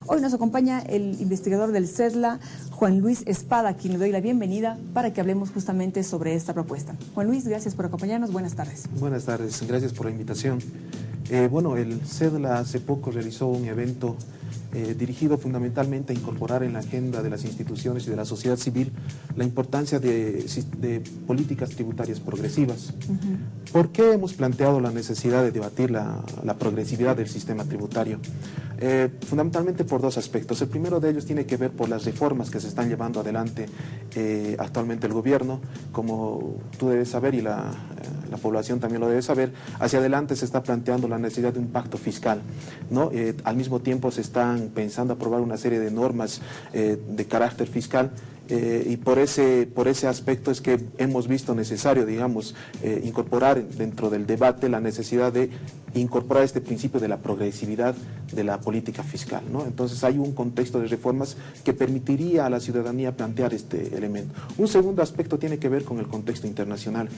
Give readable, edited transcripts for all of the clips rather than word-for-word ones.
Hoy nos acompaña el investigador del CESLA, Juan Luis Espada, a quien le doy la bienvenida para que hablemos justamente sobre esta propuesta. Juan Luis, gracias por acompañarnos. Buenas tardes. Buenas tardes, gracias por la invitación. El CESLA hace poco realizó un evento dirigido fundamentalmente a incorporar en la agenda de las instituciones y de la sociedad civil la importancia de políticas tributarias progresivas. ¿Por qué hemos planteado la necesidad de debatir la progresividad del sistema tributario? Fundamentalmente por dos aspectos. El primero de ellos tiene que ver por las reformas que se están llevando adelante actualmente el gobierno. Como tú debes saber y la población también lo debe saber, hacia adelante se está planteando la necesidad de un pacto fiscal, ¿no? Al mismo tiempo se están pensando aprobar una serie de normas de carácter fiscal. Y por ese aspecto es que hemos visto necesario, digamos, incorporar dentro del debate la necesidad de incorporar este principio de la progresividad de la política fiscal, ¿no? Entonces hay un contexto de reformas que permitiría a la ciudadanía plantear este elemento. Un segundo aspecto tiene que ver con el contexto internacional.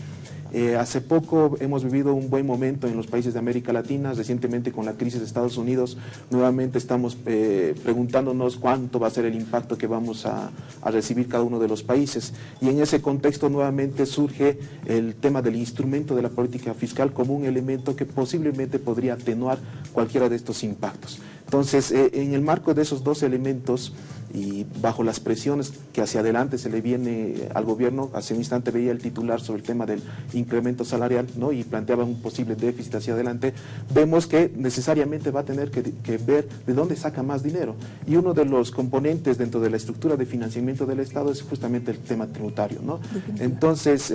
Hace poco hemos vivido un buen momento en los países de América Latina, recientemente con la crisis de Estados Unidos, nuevamente estamos preguntándonos cuánto va a ser el impacto que vamos a recibir cada uno de los países, y en ese contexto nuevamente surge el tema del instrumento de la política fiscal como un elemento que posiblemente podría atenuar cualquiera de estos impactos. Entonces, en el marco de esos dos elementos y bajo las presiones que hacia adelante se le viene al gobierno, hace un instante veía el titular sobre el tema del incremento salarial, ¿no? Y planteaba un posible déficit hacia adelante, vemos que necesariamente va a tener que ver de dónde saca más dinero. Y uno de los componentes dentro de la estructura de financiamiento del Estado es justamente el tema tributario, ¿no? Entonces,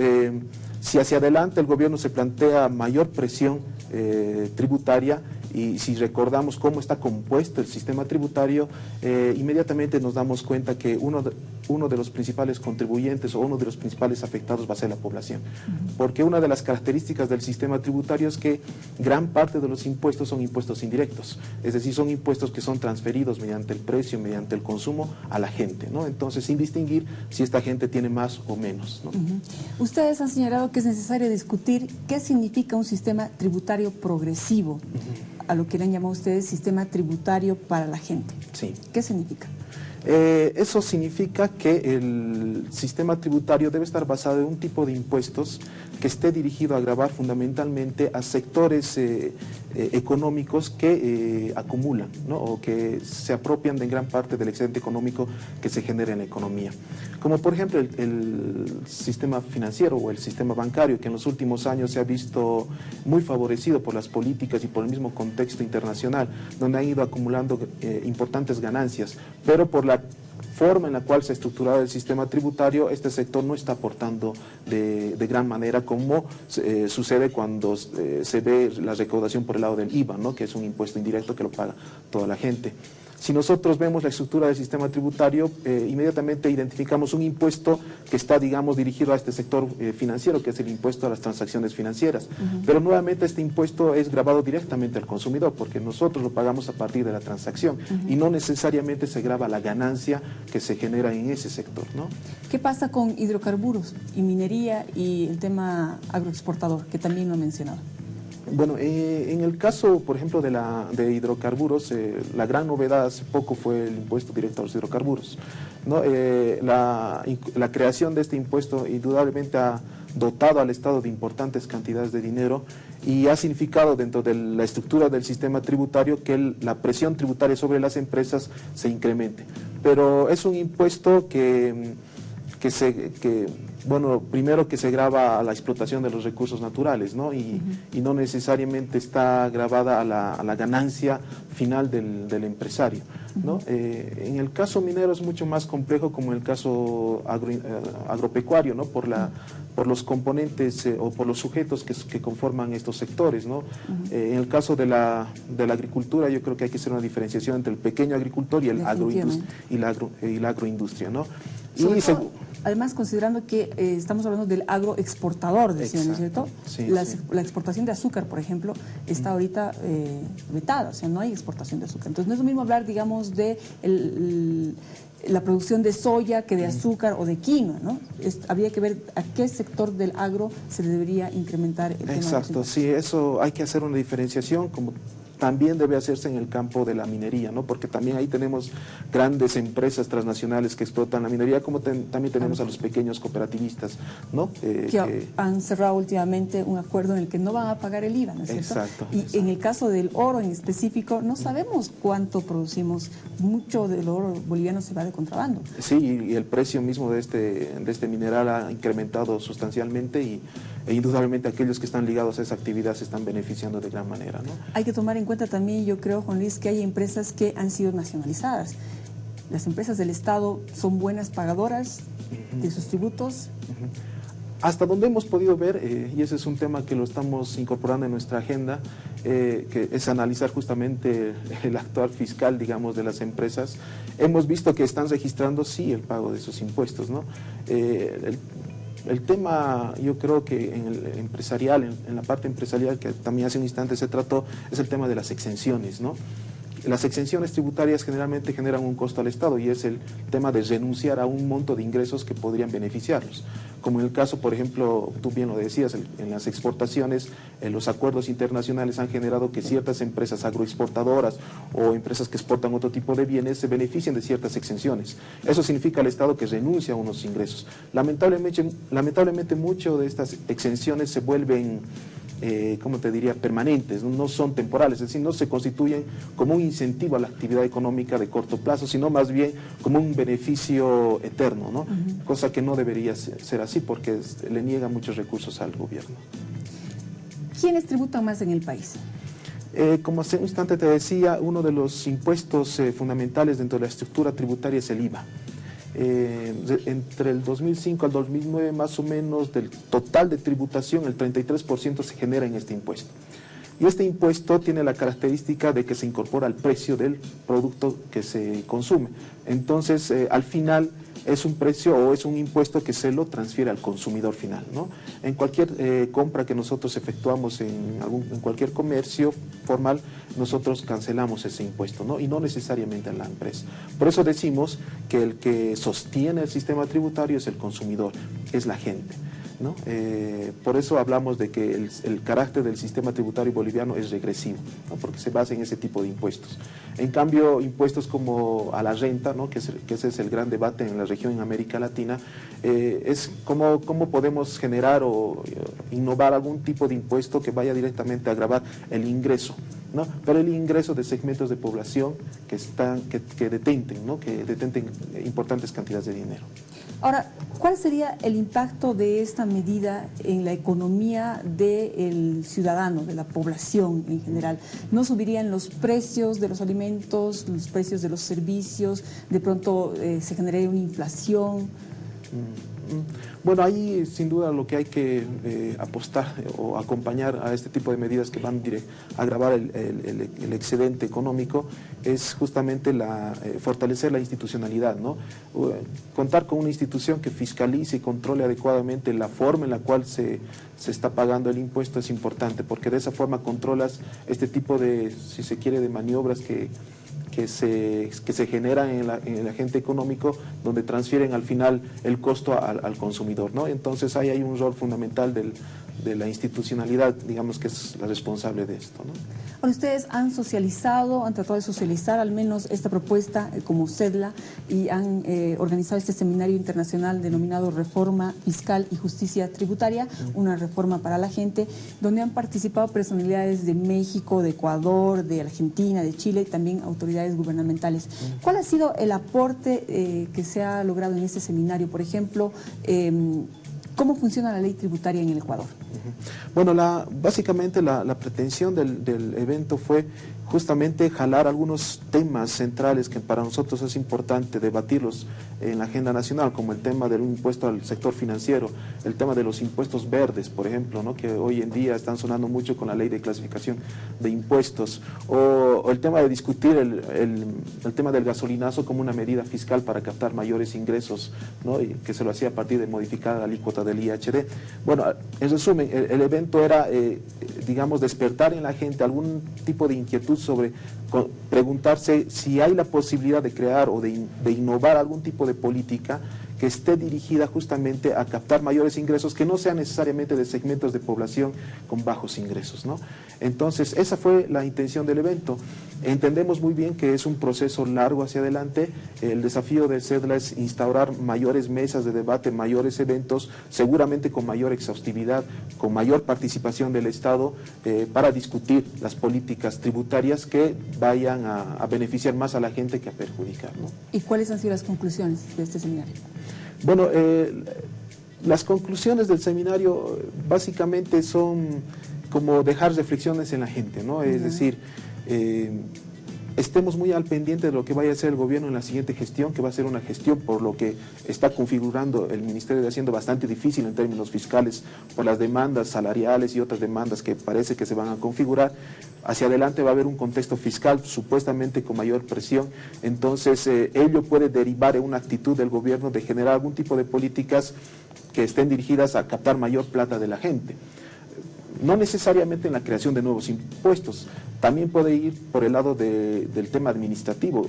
si hacia adelante el gobierno se plantea mayor presión tributaria, y si recordamos cómo está compuesto el sistema tributario, inmediatamente nos damos cuenta que uno de los principales contribuyentes o uno de los principales afectados va a ser la población. Porque una de las características del sistema tributario es que gran parte de los impuestos son impuestos indirectos, es decir, son impuestos que son transferidos mediante el precio, mediante el consumo a la gente, ¿no? Entonces, sin distinguir si esta gente tiene más o menos, ¿no? Ustedes han señalado que es necesario discutir qué significa un sistema tributario progresivo, a lo que le han llamado ustedes sistema tributario para la gente. Sí. ¿Qué significa? Eso significa que el sistema tributario debe estar basado en un tipo de impuestos que esté dirigido a gravar fundamentalmente a sectores económicos que acumulan, ¿no? O que se apropian de gran parte del excedente económico que se genera en la economía. Como por ejemplo el sistema financiero o el sistema bancario, que en los últimos años se ha visto muy favorecido por las políticas y por el mismo contexto internacional, donde han ido acumulando importantes ganancias, pero por la forma en la cual se ha estructurado el sistema tributario, este sector no está aportando de gran manera como sucede cuando se ve la recaudación por el lado del IVA, ¿no? Que es un impuesto indirecto que lo paga toda la gente. Si nosotros vemos la estructura del sistema tributario, inmediatamente identificamos un impuesto que está, digamos, dirigido a este sector financiero, que es el impuesto a las transacciones financieras. Pero nuevamente este impuesto es grabado directamente al consumidor, porque nosotros lo pagamos a partir de la transacción y no necesariamente se grava la ganancia que se genera en ese sector, ¿no? ¿Qué pasa con hidrocarburos y minería y el tema agroexportador, que también lo he mencionado? Bueno, en el caso, por ejemplo, de hidrocarburos, la gran novedad hace poco fue el impuesto directo a los hidrocarburos, ¿no? La creación de este impuesto indudablemente ha dotado al Estado de importantes cantidades de dinero y ha significado dentro de la estructura del sistema tributario que la presión tributaria sobre las empresas se incremente. Pero es un impuesto primero que se grava a la explotación de los recursos naturales, ¿no? Y no necesariamente está grabada a la ganancia final del empresario, ¿no? En el caso minero es mucho más complejo, como en el caso agropecuario, ¿no? Por los componentes o por los sujetos que conforman estos sectores, ¿no? En el caso de la agricultura, yo creo que hay que hacer una diferenciación entre el pequeño agricultor y la agroindustria, ¿no? Además, considerando que estamos hablando del agroexportador, decían, ¿no es cierto? Sí, la exportación de azúcar, por ejemplo, está ahorita vetada, o sea, no hay exportación de azúcar. Entonces, no es lo mismo hablar, digamos, de la producción de soya que de azúcar o de quinoa, ¿no? Habría que ver a qué sector del agro se le debería incrementar el tema. Exacto, sí, eso hay que hacer una diferenciación, como también debe hacerse en el campo de la minería, ¿no? Porque también ahí tenemos grandes empresas transnacionales que explotan la minería, como también tenemos a los pequeños cooperativistas, ¿no? Que han cerrado últimamente un acuerdo en el que no van a pagar el IVA, ¿no es cierto? Exacto. Y en el caso del oro en específico, no sabemos cuánto producimos, mucho del oro boliviano se va de contrabando. Sí, y el precio mismo de este mineral ha incrementado sustancialmente e indudablemente aquellos que están ligados a esa actividad se están beneficiando de gran manera, ¿no? Hay que tomar en cuenta también, yo creo, Juan Luis, que hay empresas que han sido nacionalizadas. Las empresas del Estado son buenas pagadoras de sus tributos. Hasta donde hemos podido ver, y ese es un tema que lo estamos incorporando en nuestra agenda, que es analizar justamente el actuar fiscal, digamos, de las empresas, hemos visto que están registrando, sí, el pago de sus impuestos, ¿no? El tema, yo creo que en el empresarial, en la parte empresarial, que también hace un instante se trató, es el tema de las exenciones, ¿no? Las exenciones tributarias generalmente generan un costo al Estado y es el tema de renunciar a un monto de ingresos que podrían beneficiarlos. Como en el caso, por ejemplo, tú bien lo decías, en las exportaciones, los acuerdos internacionales han generado que ciertas empresas agroexportadoras o empresas que exportan otro tipo de bienes se beneficien de ciertas exenciones. Eso significa al Estado que renuncia a unos ingresos. Lamentablemente mucho de estas exenciones se vuelven ¿cómo te diría?, permanentes, no son temporales, es decir, no se constituyen como un incentivo a la actividad económica de corto plazo, sino más bien como un beneficio eterno, ¿no? Cosa que no debería ser así porque le niega muchos recursos al gobierno. ¿Quiénes tributan más en el país? Como hace un instante te decía, uno de los impuestos fundamentales dentro de la estructura tributaria es el IVA. Entre el 2005 al 2009 más o menos del total de tributación el 33% se genera en este impuesto y este impuesto tiene la característica de que se incorpora al precio del producto que se consume, entonces al final es un precio o es un impuesto que se lo transfiere al consumidor final, ¿no? En cualquier compra que nosotros efectuamos en cualquier comercio formal, nosotros cancelamos ese impuesto, ¿no? Y no necesariamente a la empresa. Por eso decimos que el que sostiene el sistema tributario es el consumidor, es la gente, ¿no? Por eso hablamos de que el carácter del sistema tributario boliviano es regresivo, ¿no? Porque se basa en ese tipo de impuestos. En cambio, impuestos como a la renta, ¿no? que ese es el gran debate en la región, en América Latina, es cómo podemos generar o innovar algún tipo de impuesto que vaya directamente a gravar el ingreso, ¿no? Pero el ingreso de segmentos de población que detenten, ¿no? Que detenten importantes cantidades de dinero. Ahora, ¿cuál sería el impacto de esta medida en la economía del ciudadano, de la población en general? ¿No subirían los precios de los alimentos, los precios de los servicios? ¿De pronto se generaría una inflación? Bueno, ahí sin duda lo que hay que apostar o acompañar a este tipo de medidas que van a agravar el excedente económico es justamente fortalecer la institucionalidad, ¿no? Contar con una institución que fiscalice y controle adecuadamente la forma en la cual se está pagando el impuesto es importante, porque de esa forma controlas este tipo de, si se quiere, de maniobras que se generan en el agente económico, donde transfieren al final el costo al consumidor, ¿no? Entonces ahí hay un rol fundamental de la institucionalidad, digamos, que es la responsable de esto, ¿no? Ahora, ustedes han tratado de socializar al menos esta propuesta como CEDLA y han organizado este seminario internacional denominado Reforma Fiscal y Justicia Tributaria, una reforma para la gente, donde han participado personalidades de México, de Ecuador, de Argentina, de Chile y también autoridades gubernamentales. ¿Cuál ha sido el aporte que se ha logrado en este seminario? Por ejemplo, ¿cómo funciona la ley tributaria en el Ecuador? Bueno, básicamente la pretensión del evento fue justamente jalar algunos temas centrales que para nosotros es importante debatirlos en la agenda nacional, como el tema del impuesto al sector financiero, el tema de los impuestos verdes, por ejemplo, ¿no? Que hoy en día están sonando mucho con la ley de clasificación de impuestos, o el tema de discutir el tema del gasolinazo como una medida fiscal para captar mayores ingresos, ¿no? Y que se lo hacía a partir de modificar la alícuota del IHD. Bueno, en resumen, el evento era, digamos, despertar en la gente algún tipo de inquietud sobre preguntarse si hay la posibilidad de crear o de innovar algún tipo de política que esté dirigida justamente a captar mayores ingresos que no sean necesariamente de segmentos de población con bajos ingresos, ¿no? Entonces, esa fue la intención del evento. Entendemos muy bien que es un proceso largo hacia adelante. El desafío del CEDLA es instaurar mayores mesas de debate, mayores eventos, seguramente con mayor exhaustividad, con mayor participación del Estado, para discutir las políticas tributarias que vayan a beneficiar más a la gente que a perjudicar, ¿no? ¿Y cuáles han sido las conclusiones de este seminario? Bueno, las conclusiones del seminario básicamente son como dejar reflexiones en la gente, ¿no? Es decir, estemos muy al pendiente de lo que vaya a hacer el gobierno en la siguiente gestión, que va a ser una gestión por lo que está configurando el Ministerio de Hacienda bastante difícil en términos fiscales, por las demandas salariales y otras demandas que parece que se van a configurar. Hacia adelante va a haber un contexto fiscal supuestamente con mayor presión, entonces ello puede derivar en una actitud del gobierno de generar algún tipo de políticas que estén dirigidas a captar mayor plata de la gente. No necesariamente en la creación de nuevos impuestos, también puede ir por el lado del tema administrativo.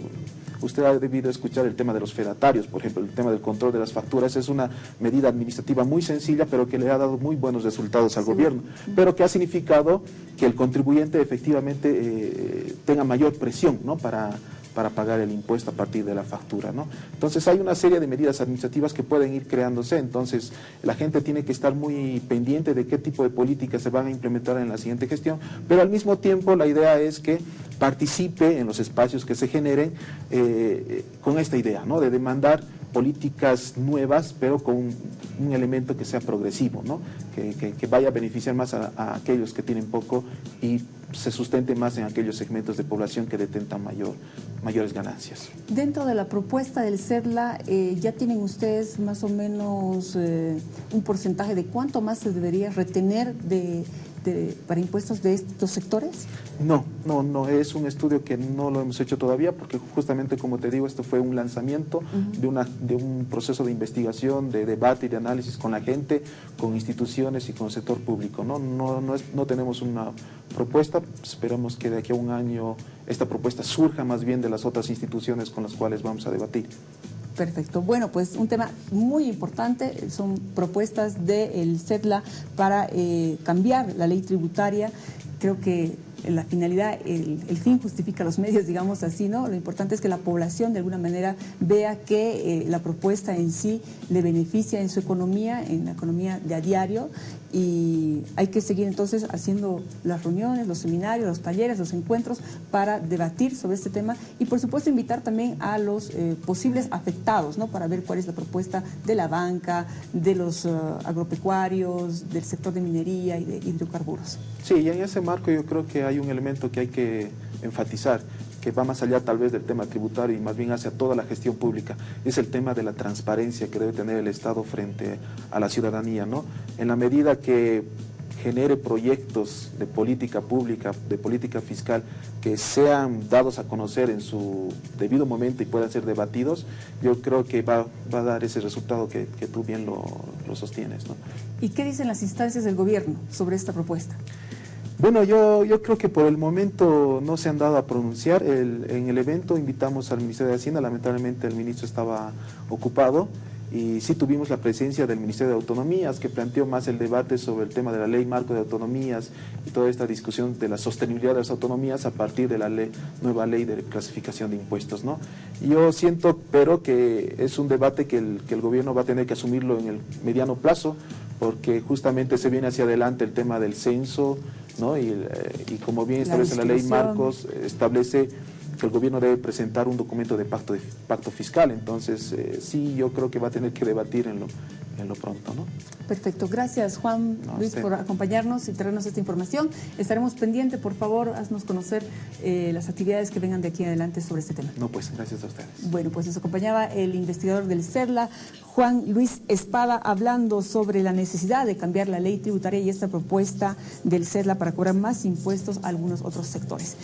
Usted ha debido escuchar el tema de los fedatarios, por ejemplo, el tema del control de las facturas. Es una medida administrativa muy sencilla, pero que le ha dado muy buenos resultados al gobierno, pero que ha significado que el contribuyente efectivamente tenga mayor presión, ¿no?, para pagar el impuesto a partir de la factura, ¿no? Entonces hay una serie de medidas administrativas que pueden ir creándose, entonces la gente tiene que estar muy pendiente de qué tipo de políticas se van a implementar en la siguiente gestión, pero al mismo tiempo la idea es que participe en los espacios que se generen con esta idea, ¿no?, de demandar políticas nuevas, pero con un elemento que sea progresivo, ¿no?, que vaya a beneficiar más a aquellos que tienen poco y se sustente más en aquellos segmentos de población que detentan mayores ganancias. Dentro de la propuesta del CEDLA, ¿ya tienen ustedes más o menos un porcentaje de cuánto más se debería retener para impuestos de estos sectores? No, es un estudio que no lo hemos hecho todavía porque justamente, como te digo, esto fue un lanzamiento de un proceso de investigación, de debate y de análisis con la gente, con instituciones y con el sector público, ¿no? No tenemos una propuesta, esperamos que de aquí a un año esta propuesta surja más bien de las otras instituciones con las cuales vamos a debatir. Perfecto. Bueno, pues un tema muy importante, son propuestas del CEDLA para cambiar la ley tributaria. Creo que la finalidad, el fin justifica los medios, digamos así, ¿no? Lo importante es que la población de alguna manera vea que la propuesta en sí le beneficia en su economía, en la economía de a diario, y hay que seguir entonces haciendo las reuniones, los seminarios, los talleres, los encuentros para debatir sobre este tema y por supuesto invitar también a los posibles afectados, ¿no?, para ver cuál es la propuesta de la banca, de los agropecuarios, del sector de minería y de hidrocarburos. Sí, y en ese marco yo creo que hay un elemento que hay que enfatizar, que va más allá tal vez del tema tributario y más bien hacia toda la gestión pública, es el tema de la transparencia que debe tener el Estado frente a la ciudadanía, ¿no? En la medida que genere proyectos de política pública, de política fiscal, que sean dados a conocer en su debido momento y puedan ser debatidos, yo creo que va a dar ese resultado que tú bien lo sostienes, ¿no? ¿Y qué dicen las instancias del gobierno sobre esta propuesta? Bueno, yo creo que por el momento no se han dado a pronunciar. En el evento invitamos al Ministerio de Hacienda, lamentablemente el ministro estaba ocupado, y sí tuvimos la presencia del Ministerio de Autonomías, que planteó más el debate sobre el tema de la ley marco de autonomías y toda esta discusión de la sostenibilidad de las autonomías a partir de la nueva ley de clasificación de impuestos, ¿no? Yo siento, pero que es un debate que el gobierno va a tener que asumirlo en el mediano plazo, porque justamente se viene hacia adelante el tema del censo, ¿no? Y como bien establece la ley Marcos, establece que el gobierno debe presentar un documento de pacto fiscal, entonces sí, yo creo que va a tener que debatir en lo pronto, ¿no? Perfecto, gracias Juan Luis por acompañarnos y traernos esta información. Estaremos pendientes, por favor, haznos conocer las actividades que vengan de aquí en adelante sobre este tema. No, pues gracias a ustedes. Bueno, pues nos acompañaba el investigador del CEDLA, Juan Luis Espada, hablando sobre la necesidad de cambiar la ley tributaria y esta propuesta del CEDLA para cobrar más impuestos a algunos otros sectores.